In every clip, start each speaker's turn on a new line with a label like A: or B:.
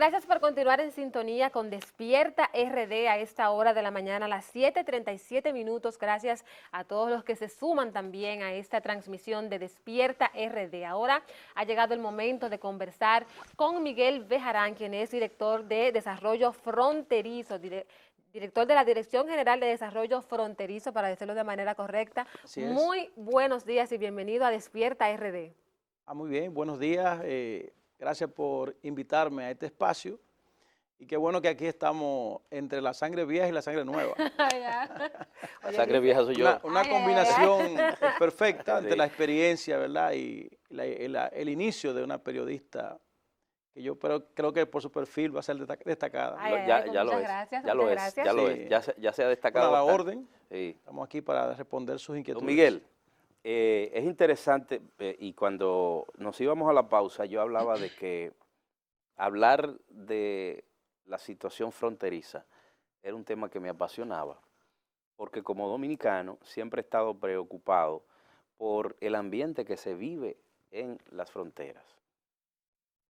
A: gracias por continuar en sintonía con Despierta RD a esta hora de la mañana, a las 7:37 minutos. Gracias a todos los que se suman también a esta transmisión de Despierta RD. Ahora ha llegado el momento de conversar con Miguel Bejarán, quien es director de Desarrollo Fronterizo, director de la Dirección General de Desarrollo Fronterizo, para decirlo de manera correcta.
B: Así es.
A: Muy buenos días y bienvenido a Despierta RD.
B: Muy bien, buenos días. Gracias por invitarme a este espacio. Y qué bueno que aquí estamos entre la sangre vieja y la sangre nueva.
C: La sangre vieja soy yo.
B: Una combinación perfecta entre la experiencia, ¿verdad? Y el inicio de una periodista que yo creo que por su perfil va a ser destacada.
C: Ya lo es, ya se ha destacado.
B: A la orden,
C: sí.
B: Estamos aquí para responder sus inquietudes.
C: Don Miguel, es interesante, y cuando nos íbamos a la pausa yo hablaba de que hablar de la situación fronteriza era un tema que me apasionaba, porque como dominicano siempre he estado preocupado por el ambiente que se vive en las fronteras.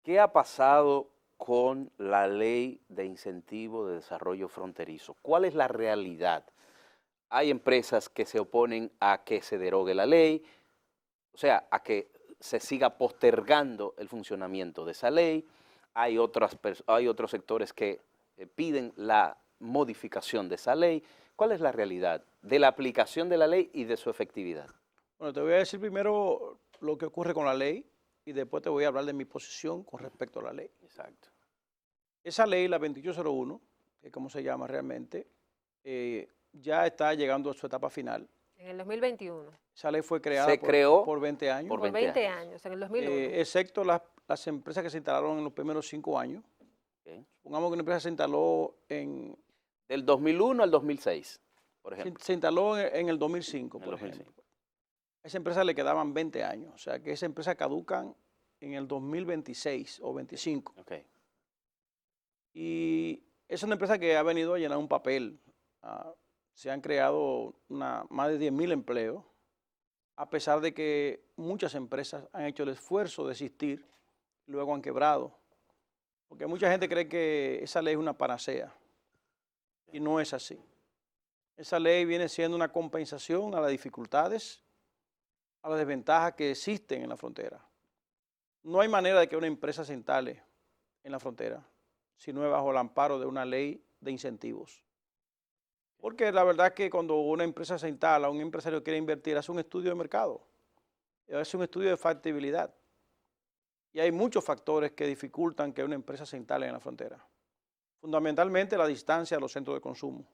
C: ¿Qué ha pasado con la ley de incentivo de desarrollo fronterizo? ¿Cuál es la realidad? Hay empresas que se oponen a que se derogue la ley, o sea, a que se siga postergando el funcionamiento de esa ley. Hay otros sectores que piden la modificación de esa ley. ¿Cuál es la realidad de la aplicación de la ley y de su efectividad?
B: Bueno, te voy a decir primero lo que ocurre con la ley y después te voy a hablar de mi posición con respecto a la ley.
C: Exacto.
B: Esa ley, la 2801, que es como se llama realmente, ya está llegando a su etapa final.
A: En el 2021.
B: Esa ley fue creada por 20 años.
A: Por 20 años, en el 2001.
B: Excepto las empresas que se instalaron en los primeros 5 años.
C: Okay.
B: Supongamos que una empresa se instaló
C: Del 2001 al 2006, por ejemplo.
B: Se instaló en el 2005, por ejemplo. A esa empresa le quedaban 20 años. O sea, que esa empresa caducan en el 2026 o 25.
C: Okay.
B: Y es una empresa que ha venido a llenar un papel. Se han creado más de 10.000 empleos, a pesar de que muchas empresas han hecho el esfuerzo de existir, luego han quebrado. Porque mucha gente cree que esa ley es una panacea, y no es así. Esa ley viene siendo una compensación a las dificultades, a las desventajas que existen en la frontera. No hay manera de que una empresa se instale en la frontera si no es bajo el amparo de una ley de incentivos. Porque la verdad es que cuando una empresa se instala, un empresario quiere invertir, hace un estudio de mercado, hace un estudio de factibilidad. Y hay muchos factores que dificultan que una empresa se instale en la frontera. Fundamentalmente la distancia a los centros de consumo.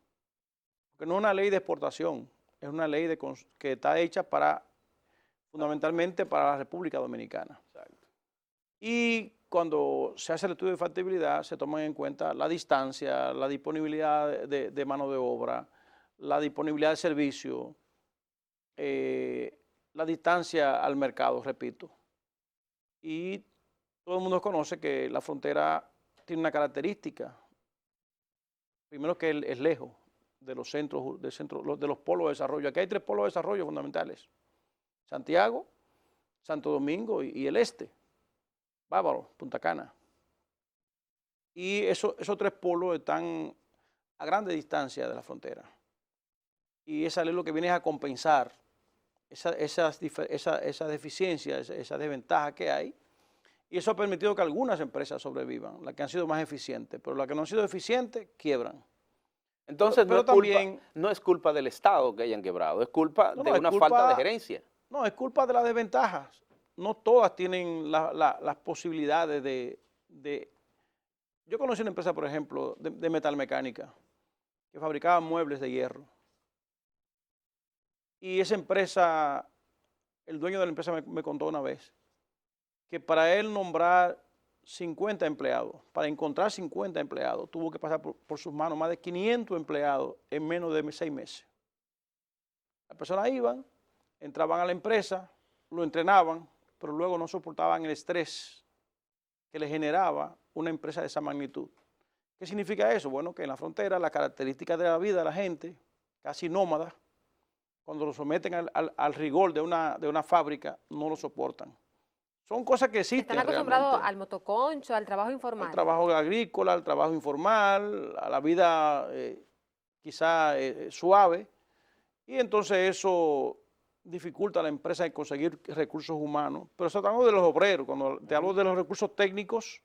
B: Porque no es una ley de exportación, es una ley que está hecha fundamentalmente para la República Dominicana.
C: Exacto.
B: Y cuando se hace el estudio de factibilidad, se toman en cuenta la distancia, la disponibilidad de mano de obra, la disponibilidad de servicio, la distancia al mercado, repito. Y todo el mundo conoce que la frontera tiene una característica. Primero que es lejos de los centros, de los polos de desarrollo. Aquí hay 3 polos de desarrollo fundamentales: Santiago, Santo Domingo y el este. Bávaro, Punta Cana. Y esos 3 polos están a grande distancia de la frontera. Y esa ley lo que viene es a compensar esa deficiencia, esa desventaja que hay. Y eso ha permitido que algunas empresas sobrevivan, las que han sido más eficientes, pero las que no han sido eficientes quiebran.
C: Entonces no es culpa del Estado que hayan quebrado, es culpa de una falta de gerencia.
B: No, es culpa de las desventajas. No todas tienen las posibilidades de... Yo conocí una empresa, por ejemplo, de metalmecánica, que fabricaba muebles de hierro. Y esa empresa, el dueño de la empresa me contó una vez, que para él nombrar 50 empleados, para encontrar 50 empleados, tuvo que pasar por sus manos más de 500 empleados en menos de 6 meses. Las personas iban, entraban a la empresa, lo entrenaban, pero luego no soportaban el estrés que le generaba una empresa de esa magnitud. ¿Qué significa eso? Bueno, que en la frontera las características de la vida de la gente, casi nómada, cuando lo someten al rigor de una fábrica, no lo soportan. Son cosas que existen
A: Están acostumbrados
B: realmente.
A: al motoconcho, al trabajo
B: Al
A: informal.
B: trabajo agrícola, al trabajo informal, a la vida quizá suave, y entonces eso dificulta a la empresa en conseguir recursos humanos. Pero eso hablando de los obreros, cuando te hablo de los recursos técnicos,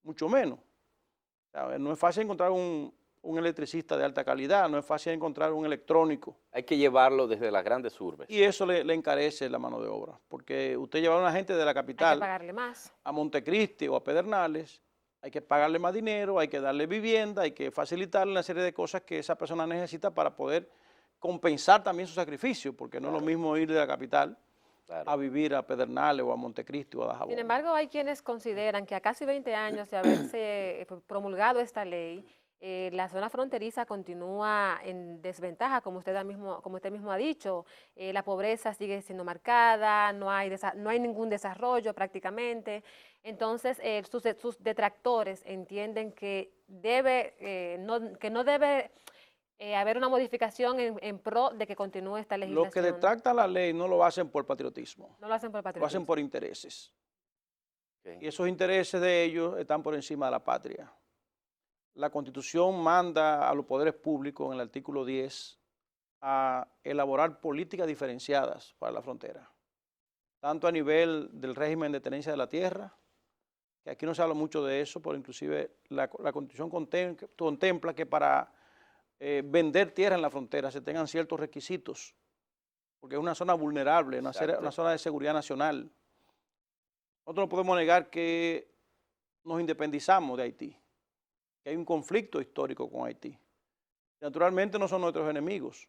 B: mucho menos. O sea, no es fácil encontrar un electricista de alta calidad, no es fácil encontrar un electrónico.
C: Hay que llevarlo desde las grandes urbes.
B: Y eso le encarece la mano de obra, porque usted lleva a una gente de la
A: Hay que
B: capital
A: pagarle más.
B: a Montecristi o a Pedernales, hay que pagarle más dinero, hay que darle vivienda, hay que facilitarle una serie de cosas que esa persona necesita para poder compensar también su sacrificio, porque no es lo mismo ir de la capital a vivir a Pedernales o a Montecristi o a Dajabón.
A: Sin embargo, hay quienes consideran que a casi 20 años de haberse promulgado esta ley, la zona fronteriza continúa en desventaja, como usted mismo ha dicho. La pobreza sigue siendo marcada, no hay ningún desarrollo prácticamente. Entonces, sus detractores entienden que no debe haber una modificación en pro de que continúe esta legislación.
B: Los que detractan la ley no lo hacen por patriotismo,
A: No lo hacen por
B: lo
A: patriotismo.
B: hacen por intereses.
C: Okay.
B: Y esos intereses de ellos están por encima de la patria. La Constitución manda a los poderes públicos en el artículo 10 a elaborar políticas diferenciadas para la frontera, tanto a nivel del régimen de tenencia de la tierra, que aquí no se habla mucho de eso, pero inclusive la Constitución contempla que para vender tierra en la frontera se tengan ciertos requisitos, porque es una zona vulnerable, una zona de seguridad nacional. Nosotros no podemos negar que nos independizamos de Haití, que hay un conflicto histórico con Haití. Naturalmente no son nuestros enemigos,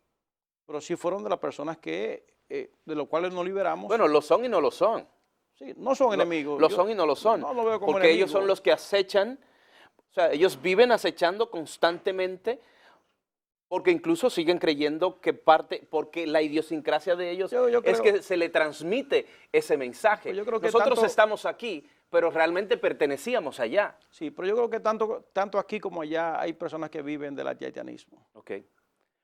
B: pero sí fueron de las personas de los cuales nos liberamos.
C: Bueno, lo son y no lo son.
B: Sí, no son enemigos.
C: Lo son y no lo son.
B: No lo veo como
C: porque
B: enemigo.
C: ellos son los que acechan, o sea, ellos viven acechando constantemente, porque incluso siguen creyendo que porque la idiosincrasia de ellos es que se le transmite ese mensaje.
B: Pues yo creo que
C: nosotros estamos aquí, pero realmente pertenecíamos allá.
B: Sí, pero yo creo que tanto aquí como allá hay personas que viven del haitianismo.
C: Okay.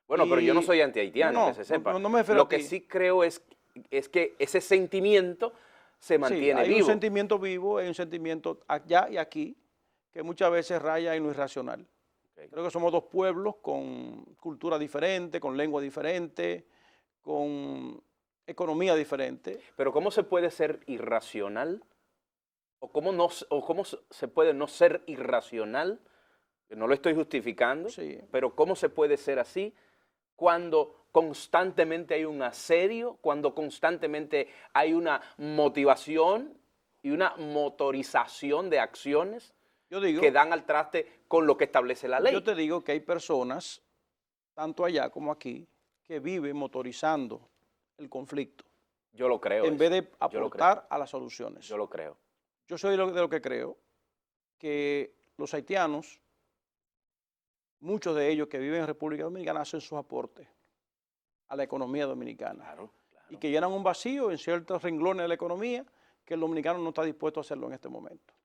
C: Bueno, pero yo no soy anti-haitiano, que se sepa.
B: No me refiero
C: Lo que sí creo es que ese sentimiento se mantiene
B: hay
C: vivo.
B: un sentimiento vivo, hay un sentimiento allá y aquí que muchas veces raya en lo irracional. Creo que somos dos pueblos con cultura diferente, con lengua diferente, con economía diferente.
C: Pero ¿cómo se puede ser irracional? ¿O cómo se puede no ser irracional? No lo estoy justificando, pero ¿cómo se puede ser así cuando constantemente hay un asedio, cuando constantemente hay una motivación y una motorización de acciones que dan al traste con lo que establece la ley?
B: Yo te digo que hay personas, tanto allá como aquí, que viven motorizando el conflicto.
C: Yo lo creo.
B: En vez de aportar a las soluciones.
C: Yo lo creo.
B: Yo soy de lo que creo que los haitianos, muchos de ellos que viven en República Dominicana, hacen sus aportes a la economía dominicana.
C: Claro.
B: Y que llenan un vacío en ciertos renglones de la economía que el dominicano no está dispuesto a hacerlo en este momento.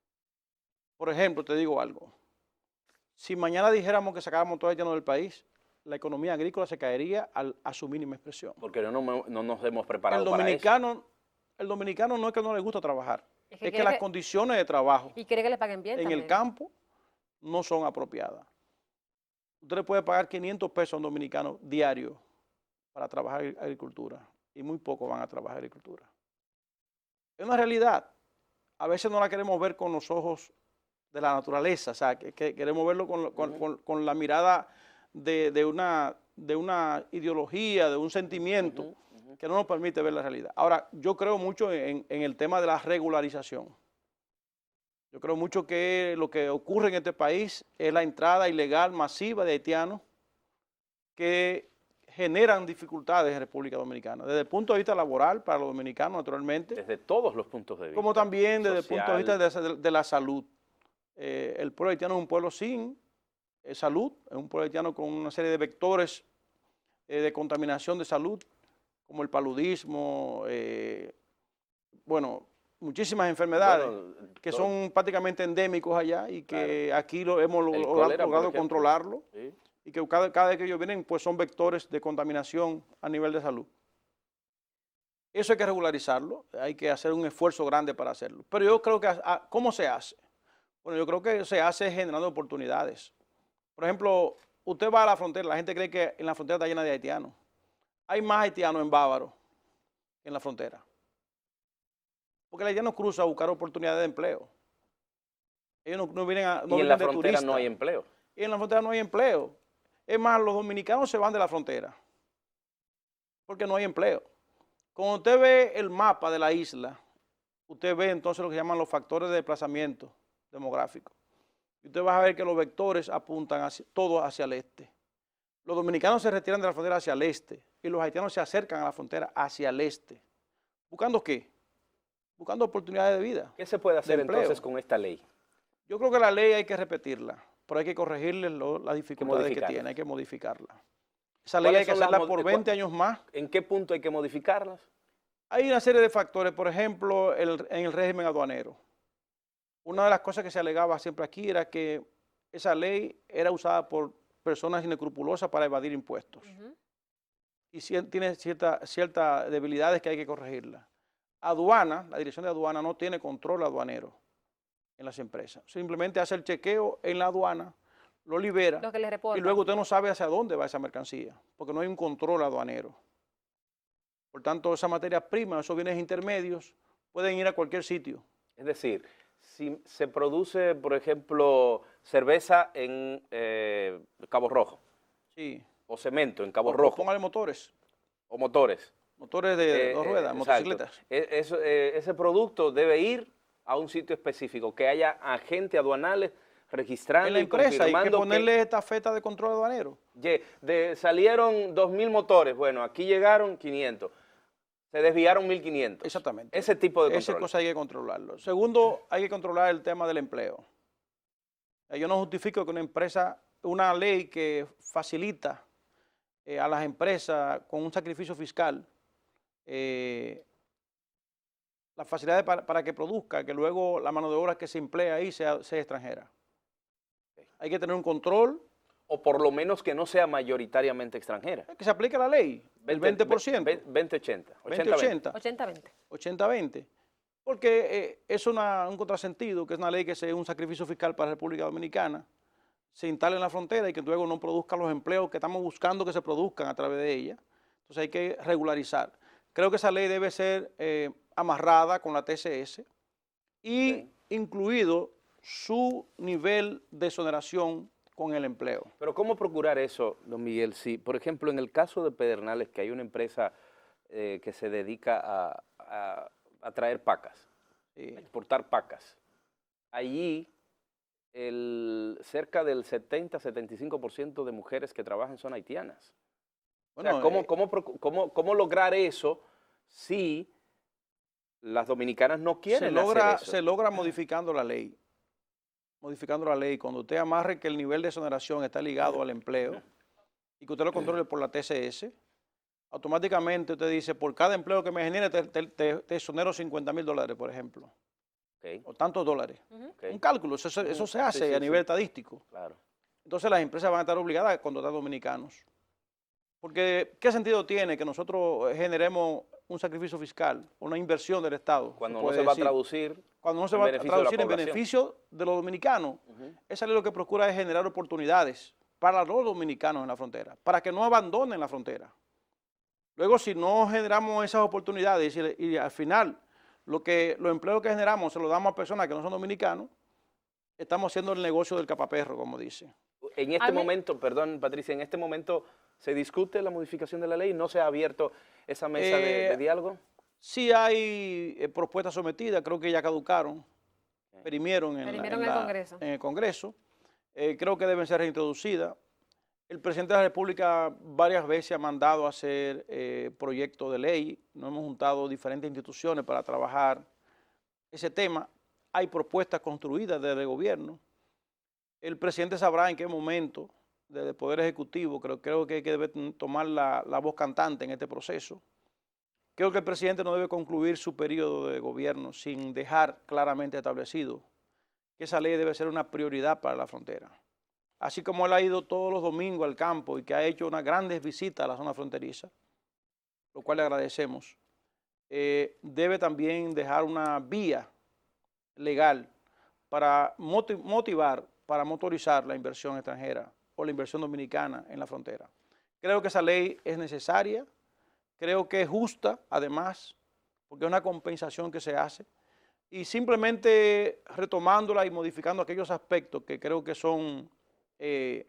B: Por ejemplo, te digo algo. Si mañana dijéramos que sacáramos todo el haitiano del país, la economía agrícola se caería a su mínima expresión.
C: Porque no nos hemos preparado
B: para eso. El dominicano no es que no le gusta trabajar, es que las condiciones de trabajo
A: y quiere que le paguen bien
B: en
A: también.
B: El campo no son apropiadas. Usted le puede pagar 500 pesos a un dominicano diario para trabajar agricultura y muy pocos van a trabajar agricultura. Es una realidad. A veces no la queremos ver con los ojos de la naturaleza, o sea, que queremos verlo con la mirada de una ideología, de un sentimiento que no nos permite ver la realidad. Ahora, yo creo mucho en el tema de la regularización. Yo creo mucho que lo que ocurre en este país es la entrada ilegal masiva de haitianos que generan dificultades en República Dominicana, desde el punto de vista laboral para los dominicanos, naturalmente.
C: Desde todos los puntos de vista.
B: Como también desde
C: social.
B: el punto de vista de la salud. El pueblo haitiano es un pueblo sin salud, es un pueblo haitiano con una serie de vectores de contaminación de salud, como el paludismo, muchísimas enfermedades que son prácticamente endémicos allá y que aquí hemos logrado controlarlo. Sí. Y que cada vez que ellos vienen, pues son vectores de contaminación a nivel de salud. Eso hay que regularizarlo, hay que hacer un esfuerzo grande para hacerlo. Pero yo creo que, ¿cómo se hace? Bueno, yo creo que se hace generando oportunidades. Por ejemplo, usted va a la frontera, la gente cree que en la frontera está llena de haitianos. Hay más haitianos en Bávaro que en la frontera. Porque el haitiano cruza a buscar oportunidades de empleo. Ellos no vienen a, no
C: Y en la
B: vienen de
C: frontera
B: turistas.
C: no hay empleo.
B: Y en la frontera no hay empleo. Es más, los dominicanos se van de la frontera porque no hay empleo. Cuando usted ve el mapa de la isla, usted ve entonces lo que llaman los factores de desplazamiento demográfico. Y usted va a ver que los vectores apuntan todos hacia el este. Los dominicanos se retiran de la frontera hacia el este y los haitianos se acercan a la frontera hacia el este. ¿Buscando qué? Buscando oportunidades de vida.
C: ¿Qué se puede hacer
B: empleo.
C: entonces con esta ley?
B: Yo creo que la ley hay que repetirla, pero hay que corregirle las dificultades que tiene, hay que modificarla. Esa ley hay que hacerla por 20 años más.
C: ¿En qué punto hay que modificarlas?
B: Hay una serie de factores, por ejemplo, en el régimen aduanero. Una de las cosas que se alegaba siempre aquí era que esa ley era usada por personas inescrupulosas para evadir impuestos. Y tiene ciertas debilidades que hay que corregirla. Aduana, la dirección de aduana no tiene control aduanero en las empresas. Simplemente hace el chequeo en la aduana, lo libera
A: Lo que le reportan.
B: y luego usted no sabe hacia dónde va esa mercancía, porque no hay un control aduanero. Por tanto, esa materia prima, esos bienes intermedios, pueden ir a cualquier sitio.
C: Es decir, si se produce, por ejemplo, cerveza en Cabo Rojo,
B: Sí.
C: o cemento en Cabo
B: O
C: Rojo,
B: póngale motores.
C: o motores.
B: Motores de dos ruedas,
C: Exacto.
B: motocicletas.
C: Ese producto debe ir a un sitio específico, que haya agentes aduanales registrando
B: En la
C: y
B: empresa hay que
C: confirmando
B: ponerle esta feta de control aduanero.
C: salieron 2.000 motores, bueno, aquí llegaron 500, se desviaron 1.500.
B: Exactamente.
C: Ese tipo de
B: Esa
C: control.
B: cosa hay que controlarlo. Segundo, hay que controlar el tema del empleo. Yo no justifico que una ley que facilita a las empresas con un sacrificio fiscal, las facilidades para que produzca, que luego la mano de obra que se emplea ahí sea extranjera. Hay que tener un control.
C: O por lo menos que no sea mayoritariamente extranjera.
B: Que se aplique la ley, el 20%.
C: 20-80.
B: 20-80.
A: 80-20.
B: 80-20. Porque es un contrasentido, que es una ley que es un sacrificio fiscal para la República Dominicana, se instale en la frontera y que luego no produzca los empleos que estamos buscando que se produzcan a través de ella. Entonces hay que regularizar. Creo que esa ley debe ser amarrada con la TCS y incluido su nivel de exoneración con el empleo.
C: Pero ¿cómo procurar eso, don Miguel? Si, por ejemplo, en el caso de Pedernales, que hay una empresa que se dedica a traer pacas, a exportar pacas, allí cerca del 70-75% de mujeres que trabajan son haitianas. Bueno, o sea, ¿cómo lograr eso si las dominicanas no quieren hacer eso?
B: Se logra modificando la ley. Cuando usted amarre que el nivel de exoneración está ligado al empleo y que usted lo controle por la TCS, automáticamente usted dice, por cada empleo que me genere te exonero $50,000, por ejemplo. O tantos dólares. Un cálculo, eso se hace a nivel estadístico.
C: Claro.
B: Entonces las empresas van a estar obligadas a contratar dominicanos. Porque, ¿qué sentido tiene que nosotros generemos un sacrificio fiscal, una inversión del Estado?
C: Cuando no se va a traducir.
B: Cuando no se va a traducir en beneficio de los dominicanos. Esa ley lo que procura es generar oportunidades para los dominicanos en la frontera, para que no abandonen la frontera. Luego, si no generamos esas oportunidades y al final los empleos que generamos se los damos a personas que no son dominicanos, estamos haciendo el negocio del capaperro, como dice.
C: En este momento, perdón Patricia, en este momento se discute la modificación de la ley, ¿no se ha abierto esa mesa de diálogo? Sí
B: hay propuestas sometidas, creo que ya caducaron, perimieron en el Congreso. Creo que deben ser reintroducidas. El presidente de la República varias veces ha mandado a hacer proyectos de ley. Nos hemos juntado diferentes instituciones para trabajar ese tema. Hay propuestas construidas desde el gobierno. El presidente sabrá en qué momento, desde el Poder Ejecutivo, creo que debe tomar la voz cantante en este proceso. Creo que el presidente no debe concluir su periodo de gobierno sin dejar claramente establecido que esa ley debe ser una prioridad para la frontera. Así como él ha ido todos los domingos al campo y que ha hecho unas grandes visitas a la zona fronteriza, lo cual le agradecemos. debe también dejar una vía legal para motivar, para motorizar la inversión extranjera o la inversión dominicana en la frontera. Creo que esa ley es necesaria, creo que es justa, además, porque es una compensación que se hace, y simplemente retomándola y modificando aquellos aspectos que creo que son, que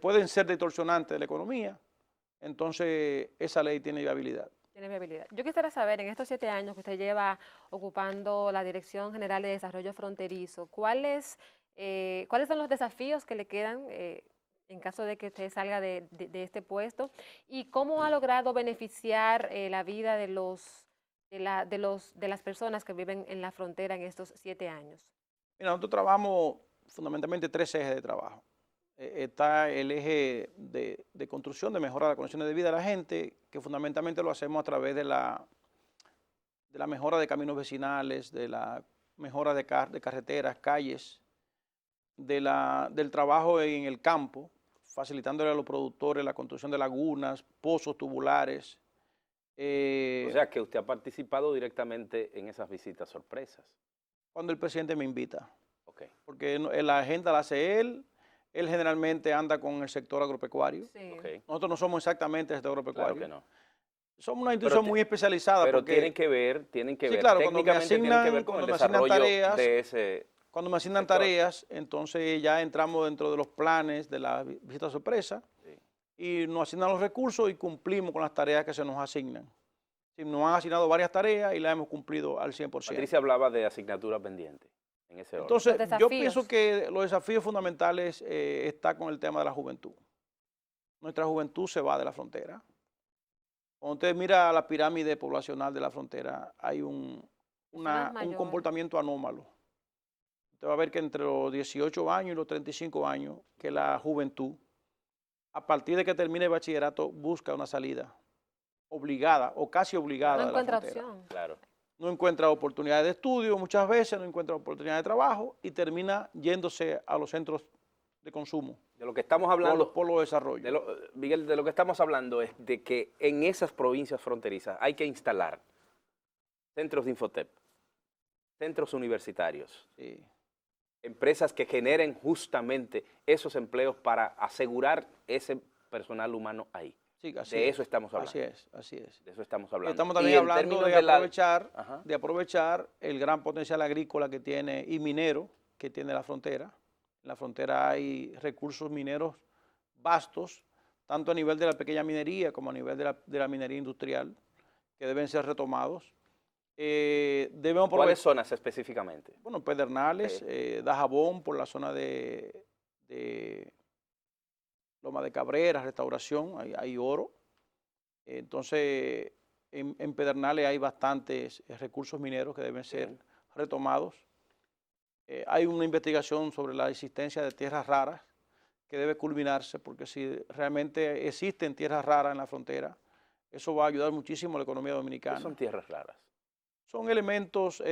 B: pueden ser distorsionantes de la economía, entonces esa ley tiene viabilidad.
A: Tiene viabilidad. Yo quisiera saber, en estos 7 años que usted lleva ocupando la Dirección General de Desarrollo Fronterizo, ¿cuáles son los desafíos que le quedan en caso de que usted salga de este puesto? ¿Y cómo ha logrado beneficiar la vida de las personas que viven en la frontera en estos 7 años?
B: Mira, nosotros trabajamos fundamentalmente 3 ejes de trabajo. Está el eje de construcción, de mejora de las condiciones de vida de la gente, que fundamentalmente lo hacemos a través de la mejora de caminos vecinales, de la mejora de carreteras, calles, del trabajo en el campo, facilitándole a los productores la construcción de lagunas, pozos tubulares.
C: O sea que usted ha participado directamente en esas visitas sorpresas.
B: Cuando el presidente me invita.
C: Okay.
B: Porque la agenda la hace él generalmente anda con el sector agropecuario.
A: Sí.
C: Okay.
B: Nosotros no somos exactamente el sector agropecuario.
C: Claro que no.
B: Somos una institución muy especializada.
C: Pero
B: porque,
C: tienen que ver,
B: sí, claro,
C: técnicamente tienen que ver con el desarrollo
B: tareas,
C: de ese
B: cuando me asignan
C: sector.
B: tareas, entonces ya entramos dentro de los planes de la visita sorpresa, sí, y nos asignan los recursos y cumplimos con las tareas que se nos asignan. Sí, nos han asignado varias tareas y las hemos cumplido al 100%.
C: Patricia hablaba de asignatura pendiente en ese orden.
B: Entonces, yo pienso que los desafíos fundamentales están con el tema de la juventud. Nuestra juventud se va de la frontera. Cuando usted mira la pirámide poblacional de la frontera, hay un comportamiento anómalo. Usted va a ver que entre los 18 años y los 35 años, que la juventud, a partir de que termine el bachillerato, busca una salida obligada o casi obligada.
A: No encuentra
B: de la frontera.
C: opción. Claro.
B: No encuentra oportunidades de estudio, muchas veces no encuentra oportunidades de trabajo y termina yéndose a los centros de consumo.
C: De lo que estamos hablando,
B: los polos de desarrollo.
C: Miguel, de lo que estamos hablando es de que en esas provincias fronterizas hay que instalar centros de Infotep, centros universitarios, sí, empresas que generen justamente esos empleos para asegurar ese personal humano ahí.
B: Sí,
C: de eso estamos hablando.
B: Así es.
C: De eso estamos hablando.
B: Estamos también hablando de aprovechar el gran potencial agrícola que tiene y minero que tiene la frontera. En la frontera hay recursos mineros vastos, tanto a nivel de la pequeña minería como a nivel de la minería industrial, que deben ser retomados.
C: ¿Cuáles zonas específicamente?
B: Bueno, Pedernales, Dajabón, por la zona de Loma de Cabrera, Restauración, hay oro. Entonces, en Pedernales hay bastantes recursos mineros que deben ser retomados. Hay una investigación sobre la existencia de tierras raras que debe culminarse, porque si realmente existen tierras raras en la frontera, eso va a ayudar muchísimo a la economía dominicana.
C: ¿Qué son tierras raras?
B: Son elementos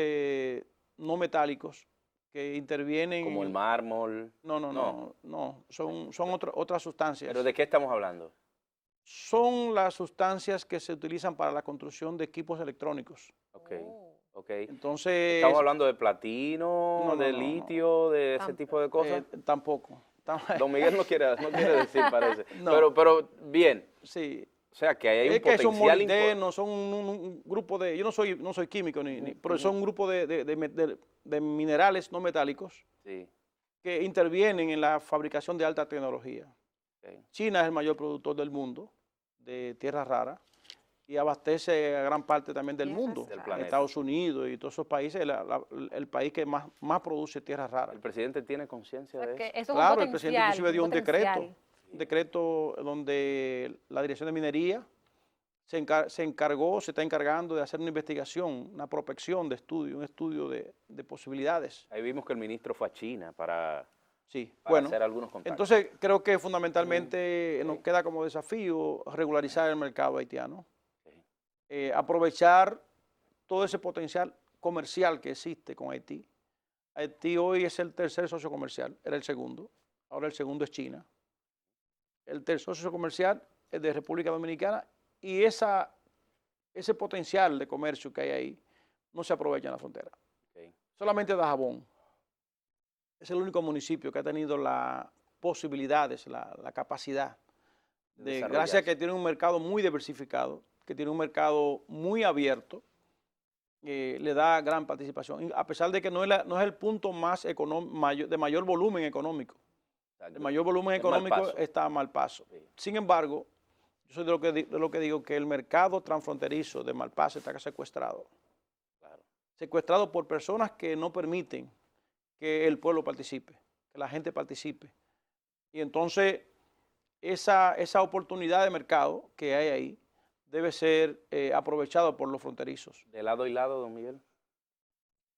B: no metálicos que intervienen.
C: ¿Como el mármol?
B: No, son otras sustancias.
C: ¿Pero de qué estamos hablando?
B: Son las sustancias que se utilizan para la construcción de equipos electrónicos.
C: Okay.
B: Entonces,
C: ¿estamos hablando de platino, de litio, de ese tipo de cosas?
B: Tampoco.
C: Don Miguel no quiere decir, parece. No. Pero bien.
B: Sí.
C: O sea, que hay un potencial
B: importante. Son un grupo de... Yo no soy químico, pero son un grupo de minerales no metálicos, sí, que intervienen en la fabricación de alta tecnología. Okay. China es el mayor productor del mundo de tierras raras y abastece a gran parte también del mundo, Estados Unidos y todos esos países, el país que más produce tierras raras.
C: ¿El presidente tiene conciencia de eso?
B: Claro, el presidente inclusive dio un decreto donde la Dirección de Minería se está encargando de hacer una investigación, una prospección de estudio, un estudio de posibilidades.
C: Ahí vimos que el ministro fue a China para
B: hacer
C: algunos contactos.
B: Entonces creo que fundamentalmente nos queda como desafío regularizar el mercado haitiano, aprovechar todo ese potencial comercial que existe con Haití. Haití hoy es el tercer socio comercial, era el segundo, ahora el segundo es China. El tercer socio comercial es de República Dominicana y esa ese potencial de comercio que hay ahí no se aprovecha en la frontera.
C: Okay.
B: Solamente Dajabón es el único municipio que ha tenido las posibilidades, la capacidad, gracias a que tiene un mercado muy diversificado, que tiene un mercado muy abierto, le da gran participación, a pesar de que no es el punto más de mayor volumen económico.
C: Exacto.
B: El mayor volumen económico está a Malpaso.
C: Sí.
B: Sin embargo, yo soy de lo que digo que el mercado transfronterizo de Malpaso está secuestrado.
C: Claro.
B: Secuestrado por personas que no permiten que el pueblo participe, que la gente participe. Y entonces, esa oportunidad de mercado que hay ahí debe ser aprovechado por los fronterizos.
C: ¿De lado y lado, don Miguel?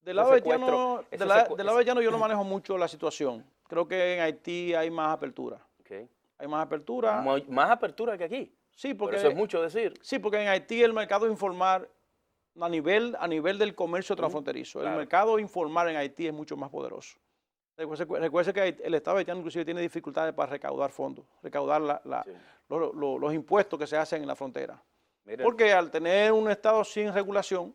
B: Del lado haitiano yo no manejo mucho la situación. Creo que en Haití hay más apertura.
C: Okay.
B: Hay más apertura.
C: ¿Más apertura que aquí?
B: Sí, porque
C: pero eso es mucho decir.
B: Sí, porque en Haití el mercado informal, a nivel del comercio transfronterizo,
C: claro.
B: El mercado informal en Haití es mucho más poderoso. Recuerde que el Estado haitiano inclusive tiene dificultades para recaudar fondos, recaudar
C: sí.
B: los impuestos que se hacen en la frontera.
C: Miren.
B: Porque al tener un Estado sin regulación,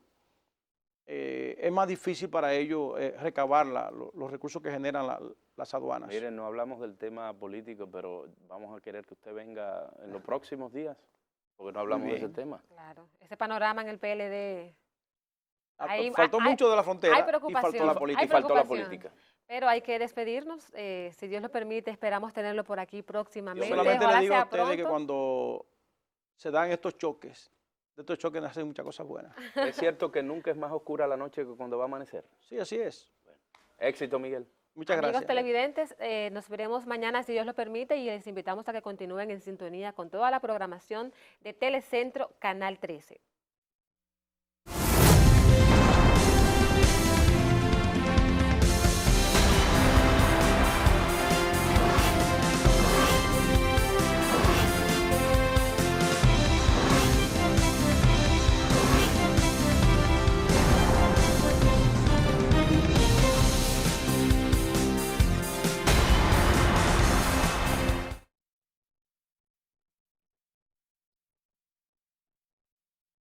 B: es más difícil para ellos recabar los recursos que generan las aduanas.
C: Miren, no hablamos del tema político, pero vamos a querer que usted venga en los próximos días, porque no hablamos de ese tema.
A: Claro, ese panorama en el PLD.
B: Faltó mucho de la frontera
A: hay
B: y faltó la política.
C: Y faltó la política.
A: Pero hay que despedirnos, si Dios lo permite, esperamos tenerlo por aquí próximamente.
B: Yo solamente
A: Ojalá
B: le digo
A: sea
B: a ustedes
A: pronto.
B: que cuando se dan estos choques, de estos choques nacen muchas cosas buenas.
C: ¿Es cierto que nunca es más oscura la noche que cuando va a amanecer?
B: Sí, así es.
C: Bueno, éxito, Miguel.
B: Muchas gracias.
A: Amigos televidentes, nos veremos mañana si Dios lo permite y les invitamos a que continúen en sintonía con toda la programación de Telecentro Canal 13.